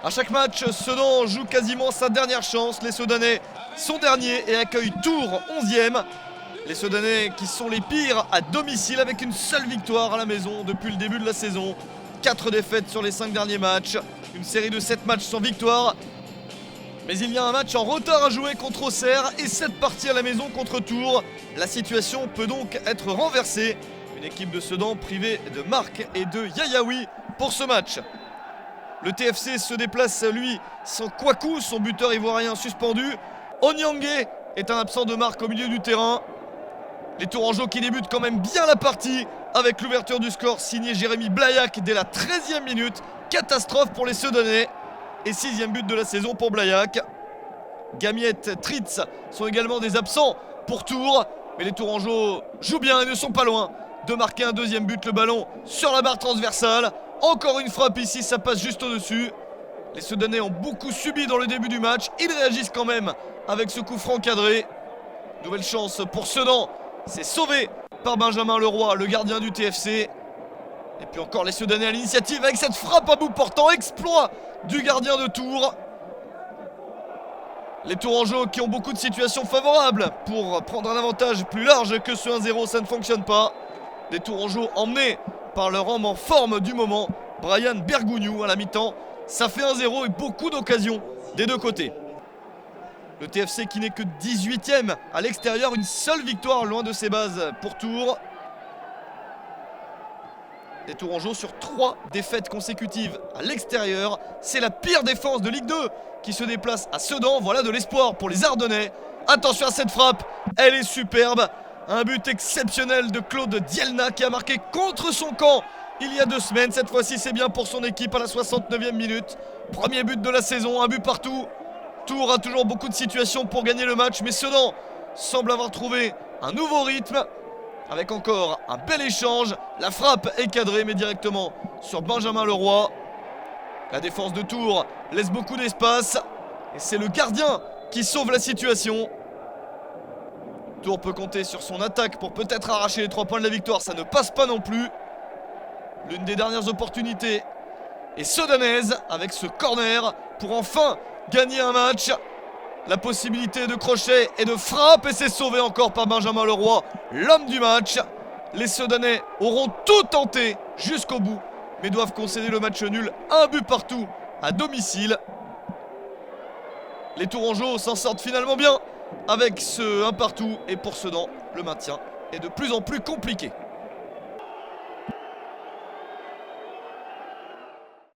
À chaque match, Sedan joue quasiment sa dernière chance. Les Sedanais sont derniers et accueillent Tours 11e. Les Sedanais qui sont les pires à domicile avec une seule victoire à la maison depuis le début de la saison. 4 défaites sur les 5 derniers matchs. Une série de 7 matchs sans victoire. Mais il y a un match en retard à jouer contre Auxerre et 7 parties à la maison contre Tours. La situation peut donc être renversée. Une équipe de Sedan privée de Marc et de Yayaoui pour ce match. Le TFC se déplace, lui, sans Kouakou, son buteur ivoirien suspendu. Onyangé est un absent de marque au milieu du terrain. Les Tourangeaux qui débutent quand même bien la partie avec l'ouverture du score signé Jérémy Blaillac dès la 13e minute. Catastrophe pour les Sedanais et 6e but de la saison pour Blaillac. Gamiette, Tritz sont également des absents pour Tours. Mais les Tourangeaux jouent bien et ne sont pas loin de marquer un deuxième but. Le ballon sur la barre transversale. Encore une frappe ici, ça passe juste au-dessus. Les Sedanais ont beaucoup subi dans le début du match. Ils réagissent quand même avec ce coup franc cadré. Nouvelle chance pour Sedan. C'est sauvé par Benjamin Leroy, le gardien du TFC. Et puis encore les Sedanais à l'initiative avec cette frappe à bout portant. Exploit du gardien de Tours. Les Tourangeaux qui ont beaucoup de situations favorables pour prendre un avantage plus large que ce 1-0, ça ne fonctionne pas. Les Tourangeaux emmenés par leur homme en forme du moment, Brian Bergougnou à la mi-temps. Ça fait 1-0 et beaucoup d'occasions des deux côtés. Le TFC qui n'est que 18e à l'extérieur, une seule victoire loin de ses bases pour Tours. Les Tourangeaux sur 3 défaites consécutives à l'extérieur. C'est la pire défense de Ligue 2 qui se déplace à Sedan. Voilà de l'espoir pour les Ardennais. Attention à cette frappe, elle est superbe. Un but exceptionnel de Claude Dielna qui a marqué contre son camp il y a 2 semaines. Cette fois-ci, c'est bien pour son équipe à la 69e minute. Premier but de la saison, un but partout. Tours a toujours beaucoup de situations pour gagner le match, mais Sedan semble avoir trouvé un nouveau rythme avec encore un bel échange. La frappe est cadrée, mais directement sur Benjamin Leroy. La défense de Tours laisse beaucoup d'espace et c'est le gardien qui sauve la situation. Tours peut compter sur son attaque pour peut-être arracher les 3 points de la victoire. Ça ne passe pas non plus. L'une des dernières opportunités est sedanaise avec ce corner pour enfin gagner un match. La possibilité de crochet et de frappe et c'est sauvé encore par Benjamin Leroy, l'homme du match. Les Sedanais auront tout tenté jusqu'au bout mais doivent concéder le match nul, un but partout à domicile. Les Tourangeaux s'en sortent finalement bien avec ce 1 partout et pour Sedan, le maintien est de plus en plus compliqué.